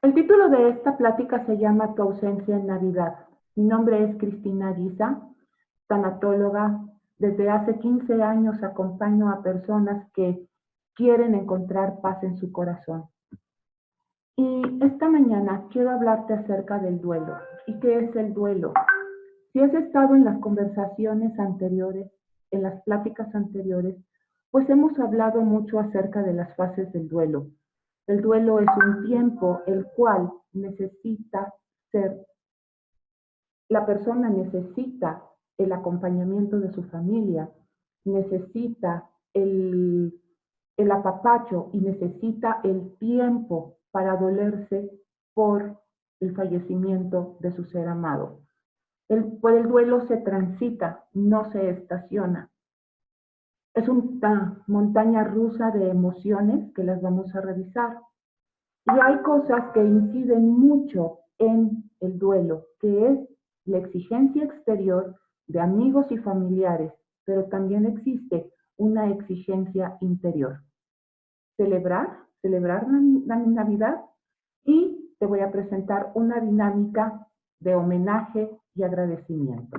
El título de esta plática se llama Tu ausencia en Navidad. Mi nombre es Cristina Guisa, tanatóloga. Desde hace 15 años acompaño a personas que quieren encontrar paz en su corazón. Y esta mañana quiero hablarte acerca del duelo. ¿Y qué es el duelo? Si has estado en las conversaciones anteriores, en las pláticas anteriores, pues hemos hablado mucho acerca de las fases del duelo. El duelo es un tiempo el cual necesita ser, la persona necesita el acompañamiento de su familia, necesita el apapacho y necesita el tiempo para dolerse por el fallecimiento de su ser amado. Por el duelo se transita, no se estaciona. Es una montaña rusa de emociones que las vamos a revisar. Y hay cosas que inciden mucho en el duelo, que es la exigencia exterior de amigos y familiares, pero también existe una exigencia interior. Celebrar la Navidad, y te voy a presentar una dinámica de homenaje y agradecimiento.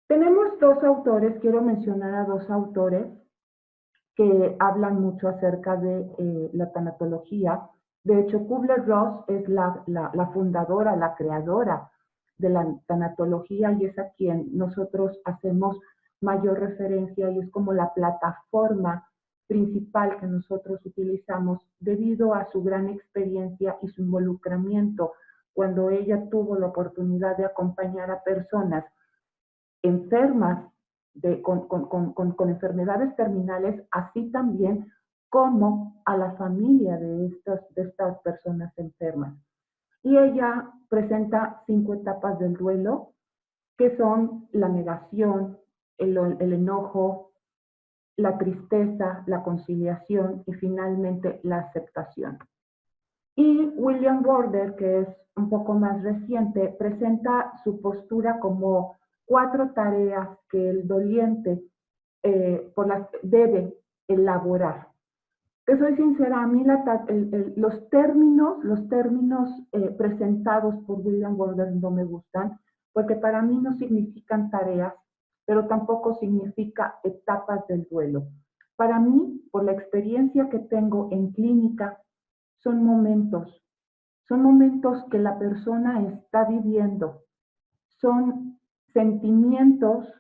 Tenemos dos autores, quiero mencionar a dos autores que hablan mucho acerca de la tanatología. De hecho, Kubler-Ross es la fundadora, la creadora de la tanatología, y es a quien nosotros hacemos mayor referencia, y es como la plataforma principal que nosotros utilizamos debido a su gran experiencia y su involucramiento cuando ella tuvo la oportunidad de acompañar a personas enfermas con enfermedades terminales, así también como a la familia de estas personas enfermas. Y ella presenta 5 etapas del duelo, que son la negación, el enojo, la tristeza, la conciliación y finalmente la aceptación. Y William Border, que es un poco más reciente, presenta su postura como 4 tareas que el doliente por las debe elaborar. Te soy sincera, a mí los términos presentados por William Border no me gustan, porque para mí no significan tareas, pero tampoco significa etapas del duelo. Para mí, por la experiencia que tengo en clínica, son son momentos que la persona está viviendo, son sentimientos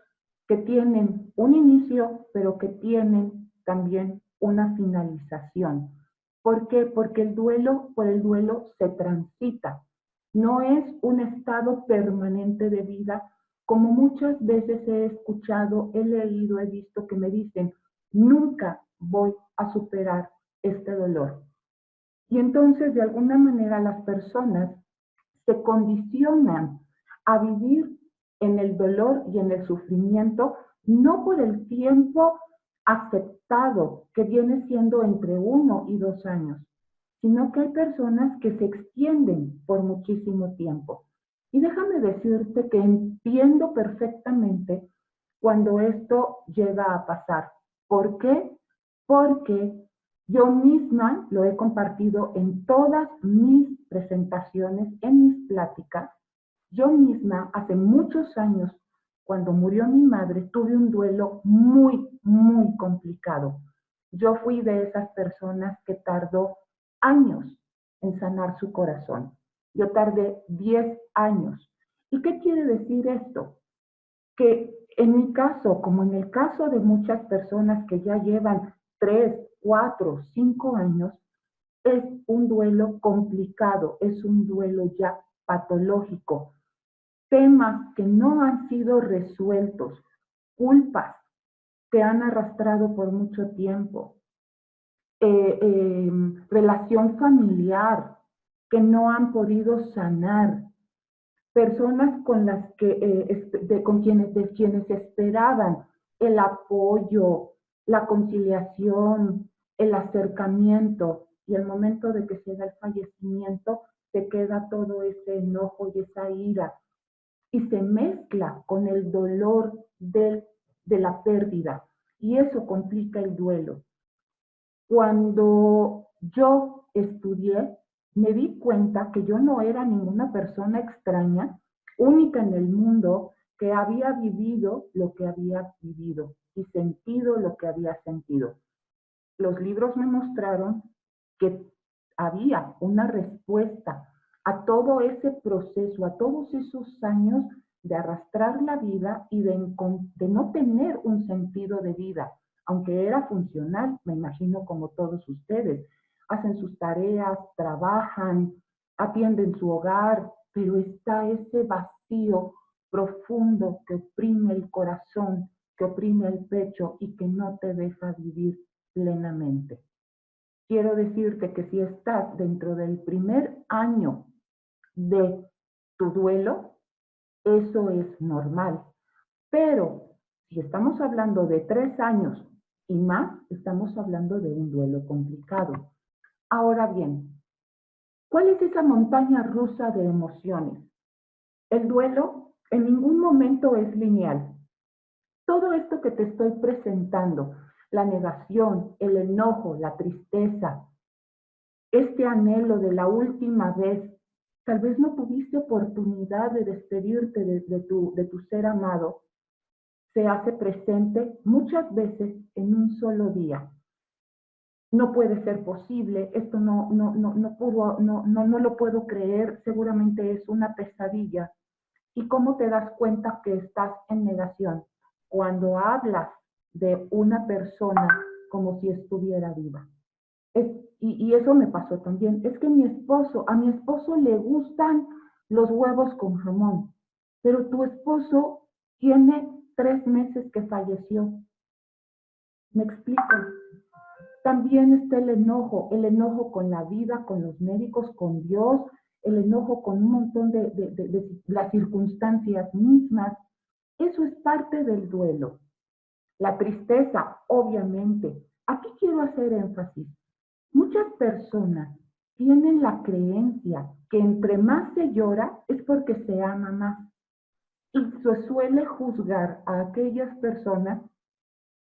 que tienen un inicio, pero que tienen también una finalización. ¿Por qué? Porque por el duelo se transita. No es un estado permanente de vida, como muchas veces he escuchado, he leído, he visto que me dicen, nunca voy a superar este dolor. Y entonces, de alguna manera, las personas se condicionan a vivir en el dolor y en el sufrimiento, no por el tiempo aceptado, que viene siendo entre 1 y 2 años, sino que hay personas que se extienden por muchísimo tiempo. Y déjame decirte que entiendo perfectamente cuando esto llega a pasar. ¿Por qué? Porque yo misma lo he compartido en todas mis presentaciones, en mis pláticas. Yo misma, hace muchos años, cuando murió mi madre, tuve un duelo muy complicado. Yo fui de esas personas que tardó años en sanar su corazón. Yo tardé 10 años. ¿Y qué quiere decir esto? Que en mi caso, como en el caso de muchas personas que ya llevan 3, 4, 5 años, es un duelo complicado, es un duelo ya patológico. Temas que no han sido resueltos, culpas que han arrastrado por mucho tiempo, relación familiar que no han podido sanar, personas con las que, de quienes esperaban el apoyo, la conciliación, el acercamiento, y el momento de que se da el fallecimiento, se queda todo ese enojo y esa ira, y se mezcla con el dolor de la pérdida, y eso complica el duelo. Cuando yo estudié, me di cuenta que yo no era ninguna persona extraña, única en el mundo, que había vivido lo que había vivido y sentido lo que había sentido. Los libros me mostraron que había una respuesta a todo ese proceso, a todos esos años de arrastrar la vida y de no tener un sentido de vida, aunque era funcional, me imagino como todos ustedes. Hacen sus tareas, trabajan, atienden su hogar, pero está ese vacío profundo que oprime el corazón, que oprime el pecho y que no te deja vivir plenamente. Quiero decirte que si estás dentro del primer año de tu duelo, eso es normal. Pero si estamos hablando de 3 años y más, estamos hablando de un duelo complicado. Ahora bien, ¿cuál es esa montaña rusa de emociones? El duelo en ningún momento es lineal. Todo esto que te estoy presentando, la negación, el enojo, la tristeza, este anhelo de la última vez, tal vez no tuviste oportunidad de despedirte de tu ser amado, se hace presente muchas veces en un solo día. No puede ser posible, esto no lo puedo creer, seguramente es una pesadilla. ¿Y cómo te das cuenta que estás en negación? Cuando hablas de una persona como si estuviera viva. Y eso me pasó también. Es que a mi esposo le gustan los huevos con jamón, pero tu esposo tiene 3 meses que falleció. ¿Me explico? También está el enojo con la vida, con los médicos, con Dios, el enojo con un montón de las circunstancias mismas. Eso es parte del duelo. La tristeza, obviamente. Aquí quiero hacer énfasis. Muchas personas tienen la creencia que entre más se llora es porque se ama más y se suele juzgar a aquellas personas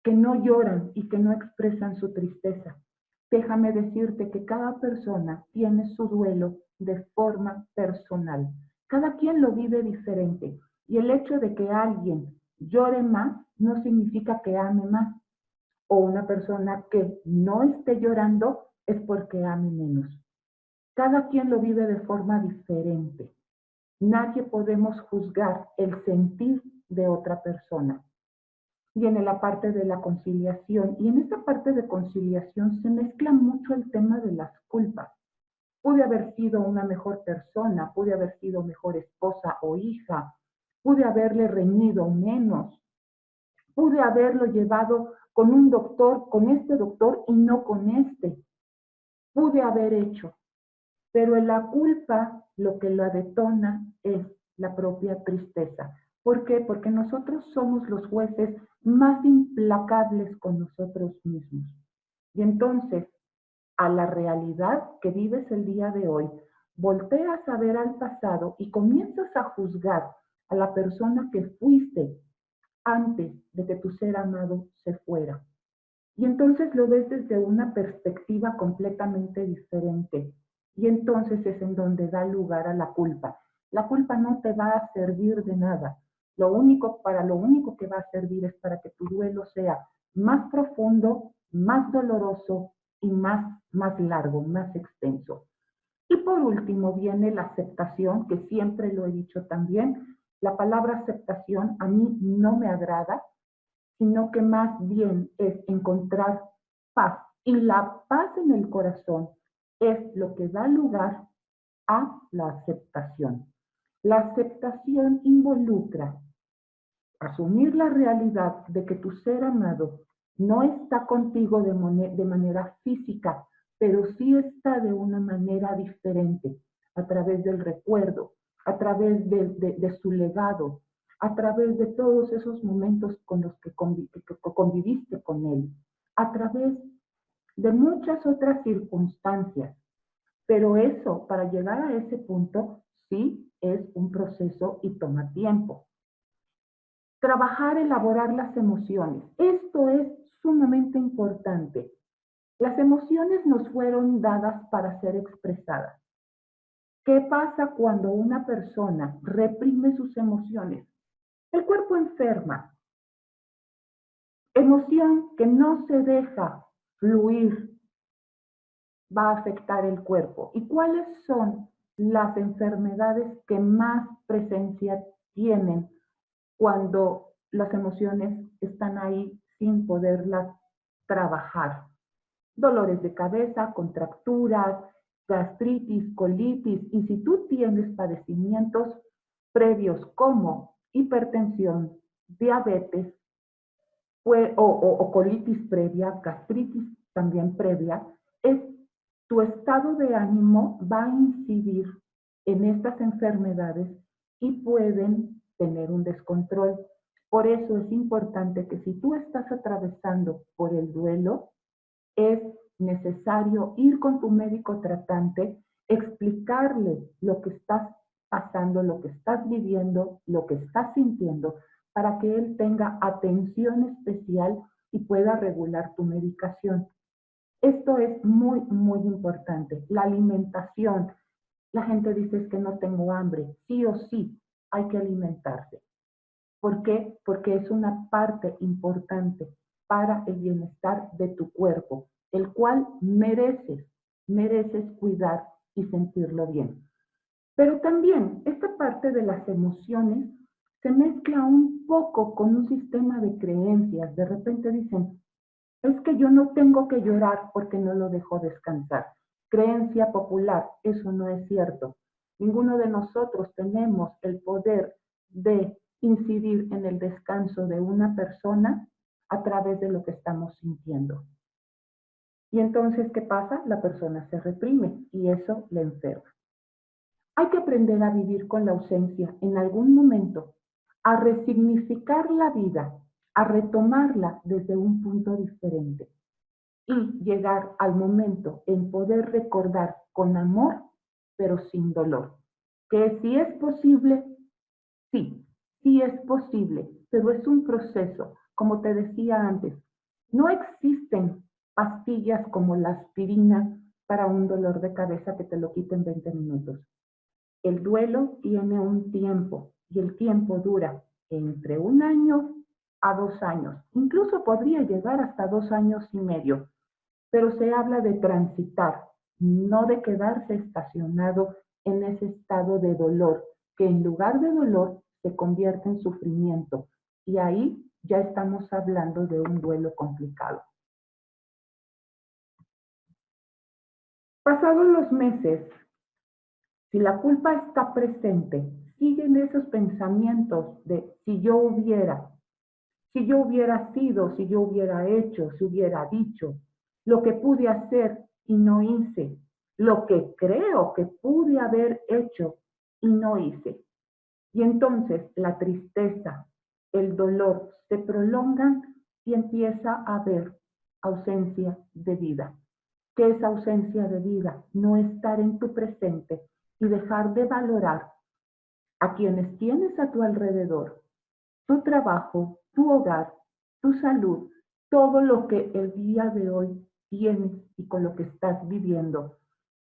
que no lloran y que no expresan su tristeza. Déjame decirte que cada persona tiene su duelo de forma personal. Cada quien lo vive diferente y el hecho de que alguien llore más no significa que ame más, o una persona que no esté llorando es porque ame menos. Cada quien lo vive de forma diferente. Nadie podemos juzgar el sentir de otra persona. Viene la parte de la conciliación y en esta parte de conciliación se mezcla mucho el tema de las culpas. Pude haber sido una mejor persona, pude haber sido mejor esposa o hija, pude haberle reñido menos, pude haberlo llevado con un doctor, con este doctor y no con este. Pude haber hecho, pero en la culpa lo que la detona es la propia tristeza. ¿Por qué? Porque nosotros somos los jueces más implacables con nosotros mismos. Y entonces, a la realidad que vives el día de hoy, volteas a ver al pasado y comienzas a juzgar a la persona que fuiste antes de que tu ser amado se fuera. Y entonces lo ves desde una perspectiva completamente diferente. Y entonces es en donde da lugar a la culpa. La culpa no te va a servir de nada. Para lo único que va a servir es para que tu duelo sea más profundo, más doloroso y más largo, más extenso. Y por último viene la aceptación, que siempre lo he dicho también. La palabra aceptación a mí no me agrada, sino que más bien es encontrar paz. Y la paz en el corazón es lo que da lugar a la aceptación. La aceptación involucra asumir la realidad de que tu ser amado no está contigo de manera física, pero sí está de una manera diferente, a través del recuerdo, a través de su legado, a través de todos esos momentos con los que conviviste con él, a través de muchas otras circunstancias. Pero eso, para llegar a ese punto, sí es un proceso y toma tiempo. Trabajar, elaborar las emociones. Esto es sumamente importante. Las emociones nos fueron dadas para ser expresadas. ¿Qué pasa cuando una persona reprime sus emociones? El cuerpo enferma. Emoción que no se deja fluir va a afectar el cuerpo. ¿Y cuáles son las enfermedades que más presencia tienen cuando las emociones están ahí sin poderlas trabajar? Dolores de cabeza, contracturas, gastritis, colitis, y si tú tienes padecimientos previos como hipertensión, diabetes o colitis previa, gastritis también previa, es tu estado de ánimo va a incidir en estas enfermedades y pueden tener un descontrol. Por eso es importante que si tú estás atravesando por el duelo, es necesario ir con tu médico tratante, explicarle lo que estás pasando, lo que estás viviendo, lo que estás sintiendo, para que él tenga atención especial y pueda regular tu medicación. Esto es muy, muy importante. La alimentación. La gente dice es que no tengo hambre. Sí o sí, hay que alimentarse. ¿Por qué? Porque es una parte importante para el bienestar de tu cuerpo, el cual mereces cuidar y sentirlo bien. Pero también esta parte de las emociones se mezcla un poco con un sistema de creencias. De repente dicen, es que yo no tengo que llorar porque no lo dejo descansar. Creencia popular, eso no es cierto. Ninguno de nosotros tenemos el poder de incidir en el descanso de una persona a través de lo que estamos sintiendo. Y entonces, ¿qué pasa? La persona se reprime y eso le enferma. Hay que aprender a vivir con la ausencia en algún momento, a resignificar la vida, a retomarla desde un punto diferente y llegar al momento en poder recordar con amor, pero sin dolor. Que si es posible, sí, sí es posible, pero es un proceso. Como te decía antes, no existen pastillas como la aspirina para un dolor de cabeza que te lo quiten en 20 minutos. El duelo tiene un tiempo y el tiempo dura entre 1 año a 2 años. Incluso podría llegar hasta 2 años y medio, pero se habla de transitar, no de quedarse estacionado en ese estado de dolor, que en lugar de dolor se convierte en sufrimiento. Y ahí ya estamos hablando de un duelo complicado. Pasados los meses, si la culpa está presente, siguen esos pensamientos de si yo hubiera sido, si yo hubiera hecho, si hubiera dicho, lo que pude hacer y no hice, lo que creo que pude haber hecho y no hice. Y entonces la tristeza, el dolor se prolongan y empieza a haber ausencia de vida. ¿Qué es ausencia de vida? No estar en tu presente y dejar de valorar a quienes tienes a tu alrededor, tu trabajo, tu hogar, tu salud, todo lo que el día de hoy tienes y con lo que estás viviendo,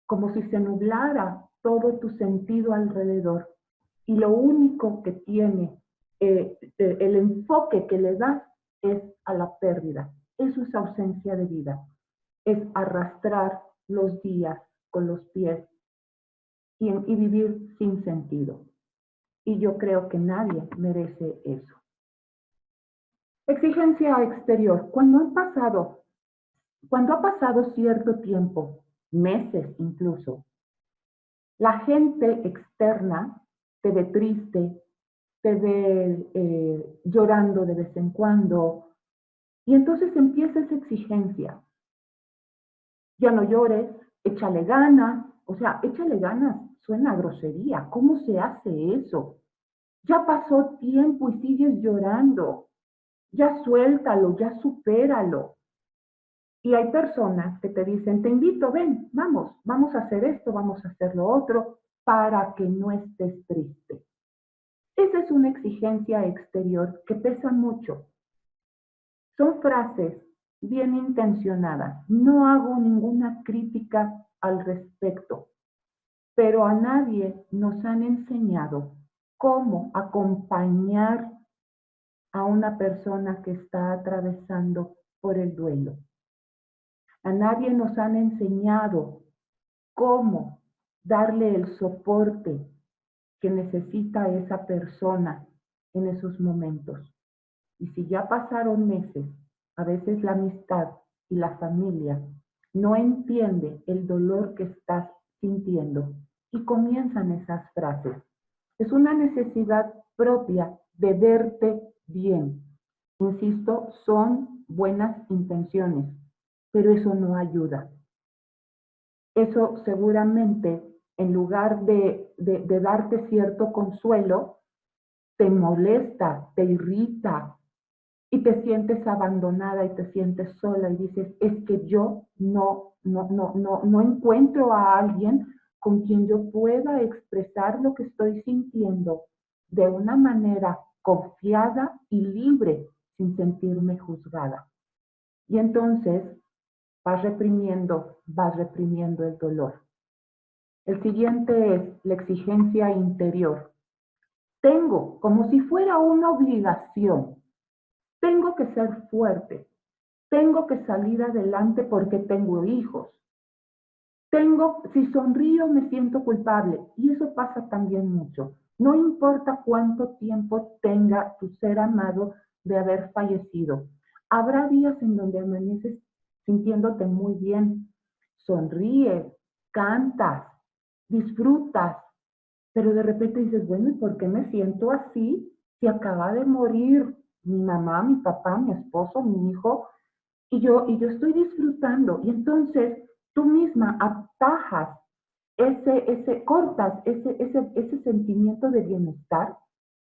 como si se nublara todo tu sentido alrededor y lo único que tiene el enfoque que le das es a la pérdida. Eso es ausencia de vida, es arrastrar los días con los pies y vivir sin sentido. Y yo creo que nadie merece eso. Exigencia exterior. Cuando ha pasado cierto tiempo, meses incluso, la gente externa te ve triste, te ve llorando de vez en cuando, y entonces empieza esa exigencia. Ya no llores, échale ganas, o sea, échale ganas, suena a grosería, ¿cómo se hace eso? Ya pasó tiempo y sigues llorando, ya suéltalo, ya supéralo. Y hay personas que te dicen, te invito, ven, vamos a hacer esto, vamos a hacer lo otro, para que no estés triste. Esa es una exigencia exterior que pesa mucho. Son frases bien intencionadas. No hago ninguna crítica al respecto. pero a nadie nos han enseñado cómo acompañar a una persona que está atravesando por el duelo. A nadie nos han enseñado cómo darle el soporte que necesita esa persona en esos momentos. Y si ya pasaron meses, a veces la amistad y la familia no entiende el dolor que estás sintiendo y comienzan esas frases. Es una necesidad propia de verte bien. Insisto, son buenas intenciones, pero eso no ayuda. Eso seguramente, en lugar de darte cierto consuelo, te molesta, te irrita y te sientes abandonada y te sientes sola y dices, es que yo no encuentro a alguien con quien yo pueda expresar lo que estoy sintiendo de una manera confiada y libre sin sentirme juzgada. Y entonces vas reprimiendo el dolor. El siguiente es la exigencia interior. Tengo, como si fuera una obligación, tengo que ser fuerte, tengo que salir adelante porque tengo hijos. Si sonrío me siento culpable y eso pasa también mucho. No importa cuánto tiempo tenga tu ser amado de haber fallecido. Habrá días en donde amaneces sintiéndote muy bien, sonríes, cantas, disfrutas, pero de repente dices, bueno, ¿y por qué me siento así si acaba de morir mi mamá, mi papá, mi esposo, mi hijo? Y yo estoy disfrutando. Y entonces tú misma atajas cortas ese sentimiento de bienestar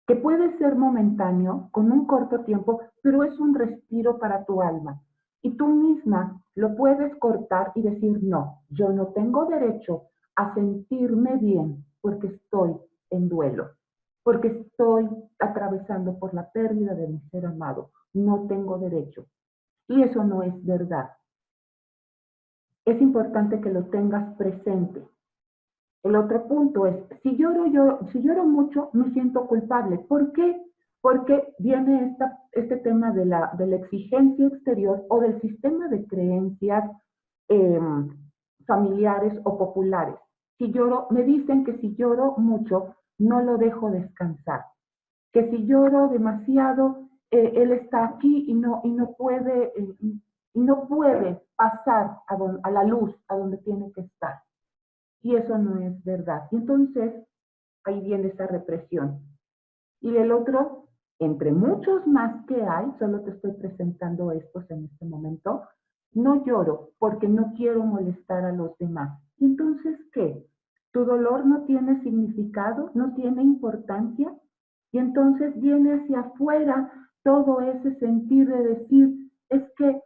que puede ser momentáneo, con un corto tiempo, pero es un respiro para tu alma. Y tú misma lo puedes cortar y decir, no, yo no tengo derecho a sentirme bien porque estoy en duelo, porque estoy atravesando por la pérdida de mi ser amado. No tengo derecho. Y eso no es verdad. Es importante que lo tengas presente. El otro punto es, si lloro mucho, me siento culpable. ¿Por qué? Porque viene este tema de la exigencia exterior o del sistema de creencias eh, familiares o populares. Me dicen que si lloro mucho, no lo dejo descansar. Que si lloro demasiado, él está aquí y no puede pasar a la luz, a donde tiene que estar. Y eso no es verdad. Y entonces ahí viene esa represión. Y el otro, entre muchos más que hay, solo te estoy presentando estos en este momento, no lloro porque no quiero molestar a los demás. ¿Y entonces qué? ¿Tu dolor no tiene significado? ¿No tiene importancia? Y entonces viene hacia afuera todo ese sentir de decir, es que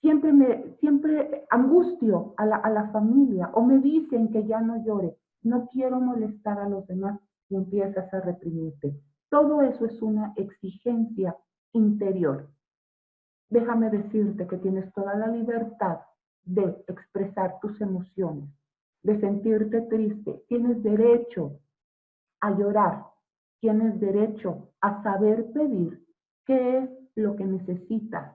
siempre angustio a la familia o me dicen que ya no llore, no quiero molestar a los demás y empiezas a reprimirte. Todo eso es una exigencia interior. Déjame decirte que tienes toda la libertad de expresar tus emociones, de sentirte triste. Tienes derecho a llorar, tienes derecho a saber pedir qué es lo que necesitas,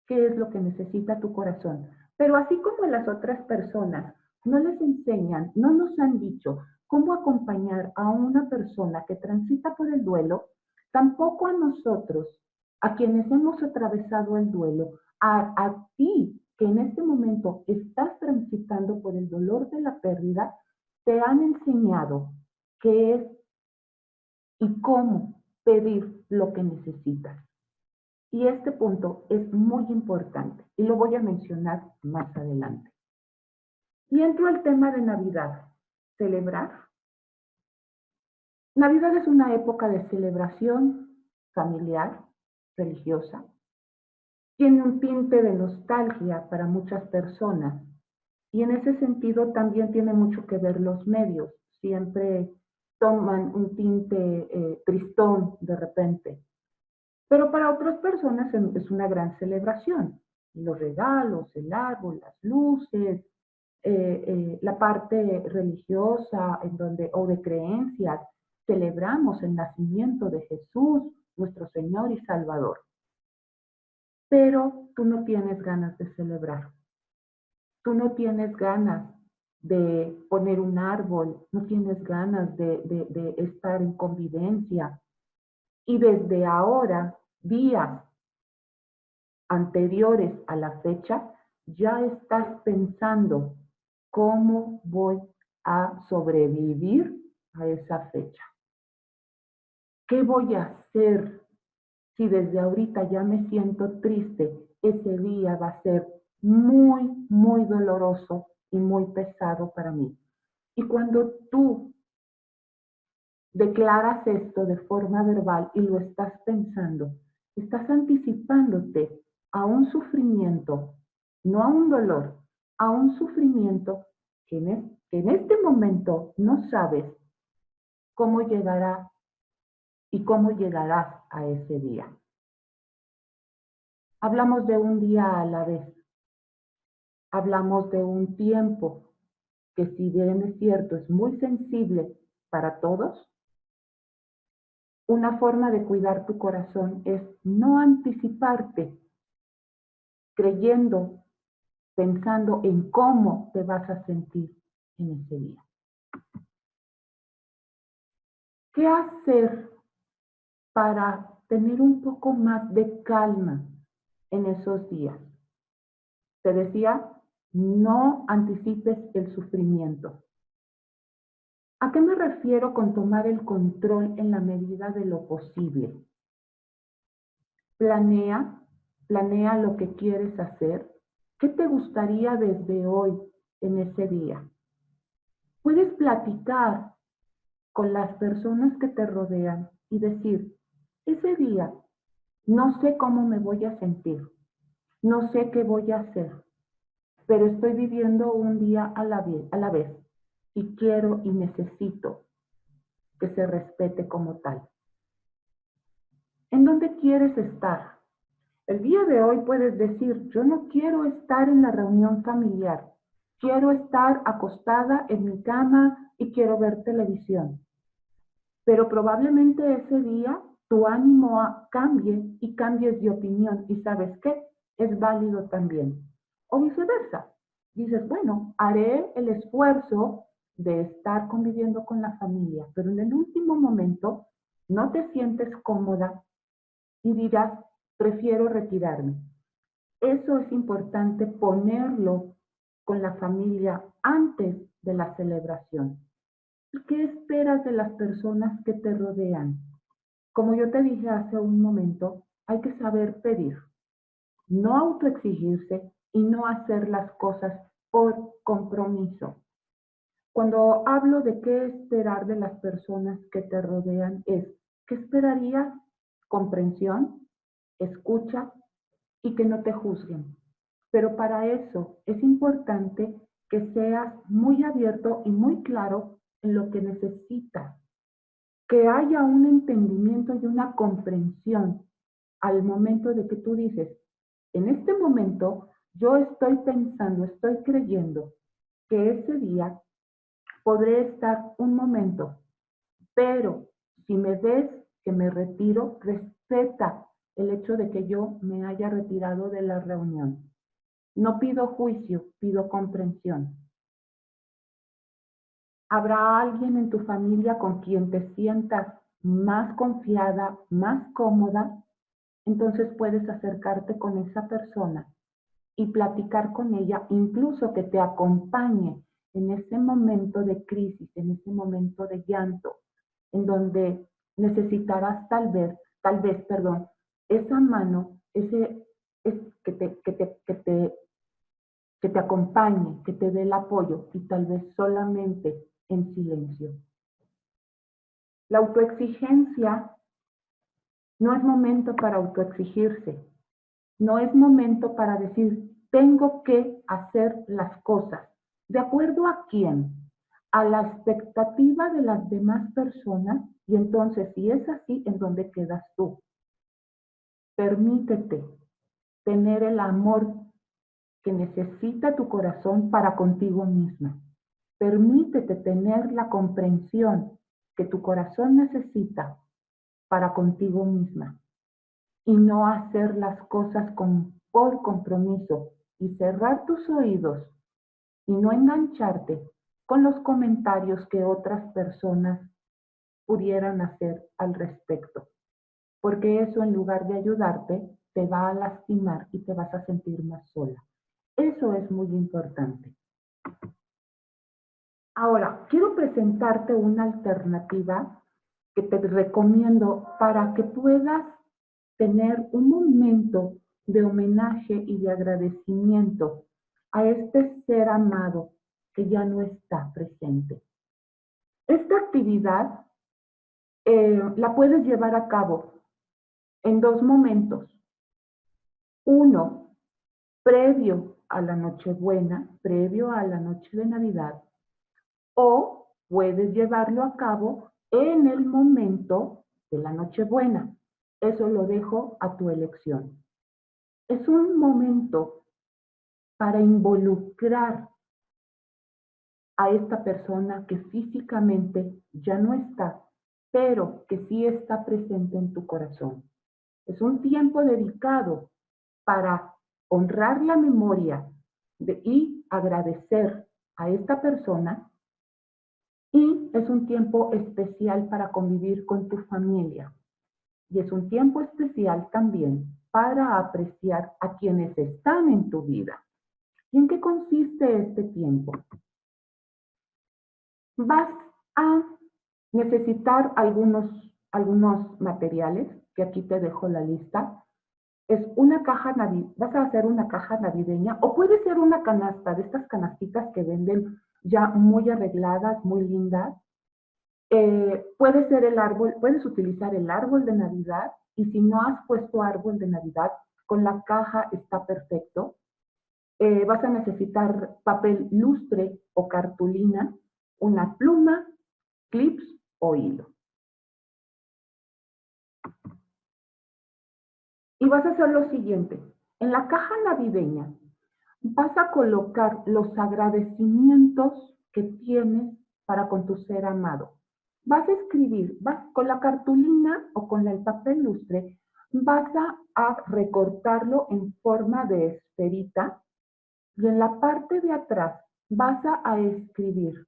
qué es lo que necesita tu corazón. Pero así como las otras personas no les enseñan, no nos han dicho cómo acompañar a una persona que transita por el duelo, tampoco a nosotros, a quienes hemos atravesado el duelo, a ti que en este momento estás transitando por el dolor de la pérdida, te han enseñado qué es y cómo pedir lo que necesitas. Y este punto es muy importante y lo voy a mencionar más adelante. Y entro al tema de Navidad. Celebrar. Navidad es una época de celebración familiar, religiosa. Tiene un tinte de nostalgia para muchas personas y en ese sentido también tiene mucho que ver los medios. Siempre toman un tinte tristón de repente. Pero para otras personas es una gran celebración. Los regalos, el árbol, las luces, la parte religiosa en donde, o de creencias, celebramos el nacimiento de Jesús, nuestro Señor y Salvador. Pero tú no tienes ganas de celebrar. Tú no tienes ganas de poner un árbol, no tienes ganas de estar en convivencia. Y desde ahora, días anteriores a la fecha, ya estás pensando cómo voy a sobrevivir a esa fecha. ¿Qué voy a hacer si desde ahorita ya me siento triste? Ese día va a ser muy, muy doloroso y muy pesado para mí. Y cuando tú declaras esto de forma verbal y lo estás pensando, estás anticipándote a un sufrimiento, no a un dolor, a un sufrimiento que en este momento no sabes cómo llegará y cómo llegarás a ese día. Hablamos de un día a la vez. Hablamos de un tiempo que, si bien es cierto, es muy sensible para todos. Una forma de cuidar tu corazón es no anticiparte creyendo, pensando en cómo te vas a sentir en ese día. ¿Qué hacer para tener un poco más de calma en esos días? Te decía, no anticipes el sufrimiento. ¿A qué me refiero con tomar el control en la medida de lo posible? Planea lo que quieres hacer. ¿Qué te gustaría desde hoy en ese día? Puedes platicar con las personas que te rodean y decir, ese día no sé cómo me voy a sentir, no sé qué voy a hacer, pero estoy viviendo un día a la vez y quiero y necesito que se respete como tal. ¿En dónde quieres estar? El día de hoy puedes decir, yo no quiero estar en la reunión familiar, quiero estar acostada en mi cama y quiero ver televisión. Pero probablemente ese día tu ánimo cambie y cambies de opinión. ¿Y sabes qué? Es válido también. O viceversa. Dices, bueno, haré el esfuerzo de estar conviviendo con la familia, pero en el último momento no te sientes cómoda y dirás, prefiero retirarme. Eso es importante ponerlo con la familia antes de la celebración. ¿Qué esperas de las personas que te rodean? Como yo te dije hace un momento, hay que saber pedir, no autoexigirse y no hacer las cosas por compromiso. Cuando hablo de qué esperar de las personas que te rodean es, ¿qué esperarías? Comprensión, escucha y que no te juzguen. Pero para eso es importante que seas muy abierto y muy claro en lo que necesitas, que haya un entendimiento y una comprensión al momento de que tú dices, en este momento yo estoy pensando, estoy creyendo que ese día podré estar un momento, pero si me ves que me retiro, respeta el hecho de que yo me haya retirado de la reunión. No pido juicio, pido comprensión. ¿Habrá alguien en tu familia con quien te sientas más confiada, más cómoda? Entonces puedes acercarte con esa persona y platicar con ella, incluso que te acompañe en ese momento de crisis, en ese momento de llanto, en donde necesitarás tal vez, esa mano, que te acompañe, que te dé el apoyo y tal vez solamente en silencio. La autoexigencia no es momento para autoexigirse, no es momento para decir, tengo que hacer las cosas. ¿De acuerdo a quién? A la expectativa de las demás personas, y entonces, si es así, ¿en dónde quedas tú? Permítete tener el amor que necesita tu corazón para contigo misma. Permítete tener la comprensión que tu corazón necesita para contigo misma y no hacer las cosas por compromiso y cerrar tus oídos y no engancharte con los comentarios que otras personas pudieran hacer al respecto, porque eso en lugar de ayudarte te va a lastimar y te vas a sentir más sola. Eso es muy importante. Ahora, quiero presentarte una alternativa que te recomiendo para que puedas tener un momento de homenaje y de agradecimiento a este ser amado que ya no está presente. Esta actividad la puedes llevar a cabo en dos momentos. Uno, previo a la Nochebuena, previo a la noche de Navidad, o puedes llevarlo a cabo en el momento de la Nochebuena. Eso lo dejo a tu elección. Es un momento para involucrar a esta persona que físicamente ya no está, pero que sí está presente en tu corazón. Es un tiempo dedicado para honrar la memoria y agradecer a esta persona, y es un tiempo especial para convivir con tu familia. Y es un tiempo especial también para apreciar a quienes están en tu vida. ¿Y en qué consiste este tiempo? Vas a necesitar algunos materiales, que aquí te dejo la lista. Es una caja navideña, vas a hacer una caja navideña, o puede ser una canasta, de estas canastitas que venden ya muy arregladas, muy lindas. Puede ser el árbol, puedes utilizar el árbol de Navidad, y si no has puesto árbol de Navidad, con la caja está perfecto. Vas a necesitar papel lustre o cartulina, una pluma, clips o hilo. Y vas a hacer lo siguiente. En la caja navideña vas a colocar los agradecimientos que tienes para con tu ser amado. Vas a escribir, con la cartulina o con el papel lustre, vas a recortarlo en forma de esferita, y en la parte de atrás vas a escribir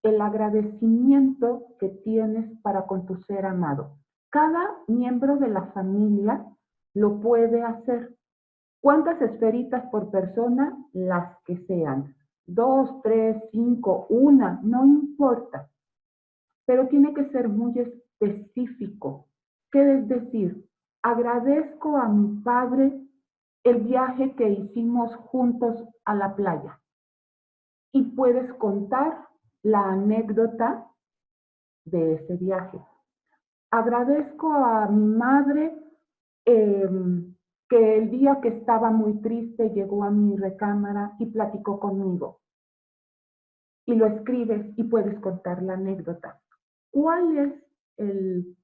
el agradecimiento que tienes para con tu ser amado. Cada miembro de la familia lo puede hacer. ¿Cuántas esferitas por persona? Las que sean. 2, 3, 5, una, no importa. Pero tiene que ser muy específico. ¿Qué es decir? Agradezco a mi padre el viaje que hicimos juntos a la playa. Y puedes contar la anécdota de ese viaje. Agradezco a mi madre eh, que el día que estaba muy triste llegó a mi recámara y platicó conmigo. Y lo escribes y puedes contar la anécdota. ¿Cuál es el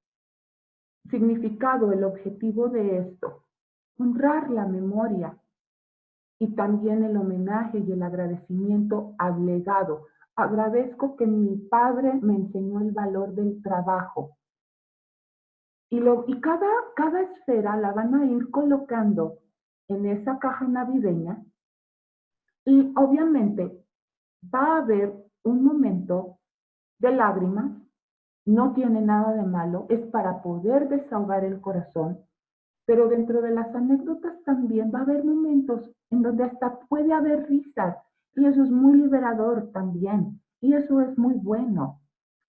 significado, el objetivo de esto? Honrar la memoria y también el homenaje y el agradecimiento al legado. Agradezco que mi padre me enseñó el valor del trabajo. Y cada esfera la van a ir colocando en esa caja navideña, y obviamente va a haber un momento de lágrimas. No tiene nada de malo, es para poder desahogar el corazón, pero dentro de las anécdotas también va a haber momentos en donde hasta puede haber risas, y eso es muy liberador también, y eso es muy bueno.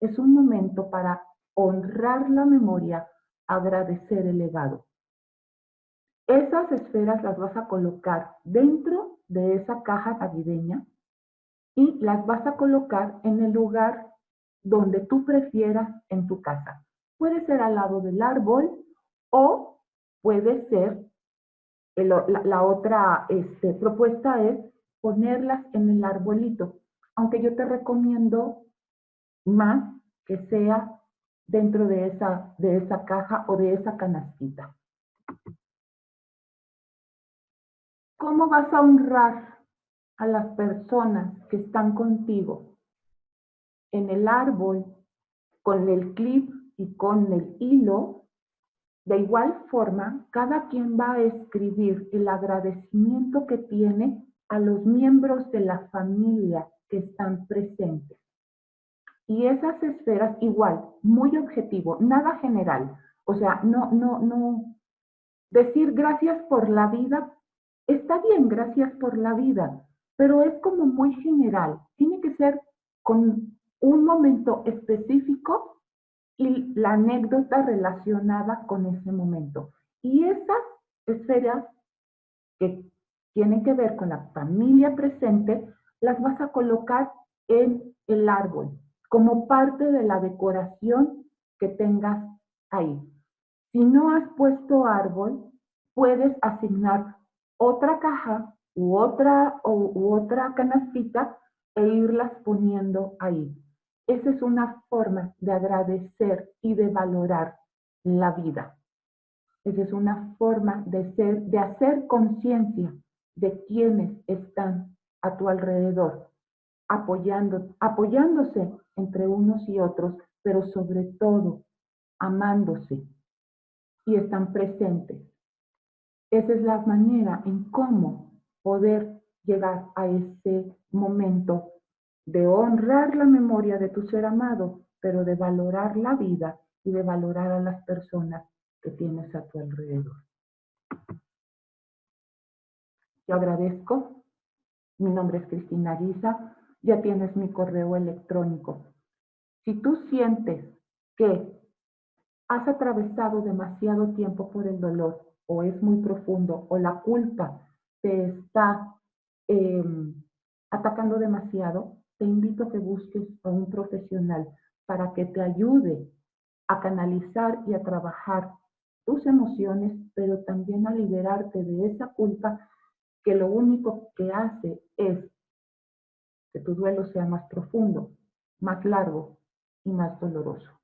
Es un momento para honrar la memoria, agradecer el legado. Esas esferas las vas a colocar dentro de esa caja navideña y las vas a colocar en el lugar donde tú prefieras en tu casa. Puede ser al lado del árbol, o puede ser, la otra propuesta es ponerlas en el arbolito, aunque yo te recomiendo más que sea dentro de esa caja o de esa canastita. ¿Cómo vas a honrar a las personas que están contigo en el árbol, con el clip y con el hilo? De igual forma, cada quien va a escribir el agradecimiento que tiene a los miembros de la familia que están presentes. Y esas esferas, igual, muy objetivo, nada general. O sea, no. Decir gracias por la vida, está bien, gracias por la vida, pero es como muy general. Tiene que ser con un momento específico y la anécdota relacionada con ese momento. Y esas esferas que tienen que ver con la familia presente, las vas a colocar en el árbol, como parte de la decoración que tengas ahí. Si no has puesto árbol, puedes asignar otra caja u otra canastita e irlas poniendo ahí. Esa es una forma de agradecer y de valorar la vida. Esa es una forma de hacer conciencia de quienes están a tu alrededor, apoyándose entre unos y otros, pero sobre todo amándose y están presentes. Esa es la manera en cómo poder llegar a ese momento de honrar la memoria de tu ser amado, pero de valorar la vida y de valorar a las personas que tienes a tu alrededor. Yo agradezco. Mi nombre es Cristina Ariza. Ya tienes mi correo electrónico. Si tú sientes que has atravesado demasiado tiempo por el dolor, o es muy profundo, o la culpa te está eh, atacando demasiado, te invito a que busques a un profesional para que te ayude a canalizar y a trabajar tus emociones, pero también a liberarte de esa culpa que lo único que hace es que tu duelo sea más profundo, más largo y más doloroso.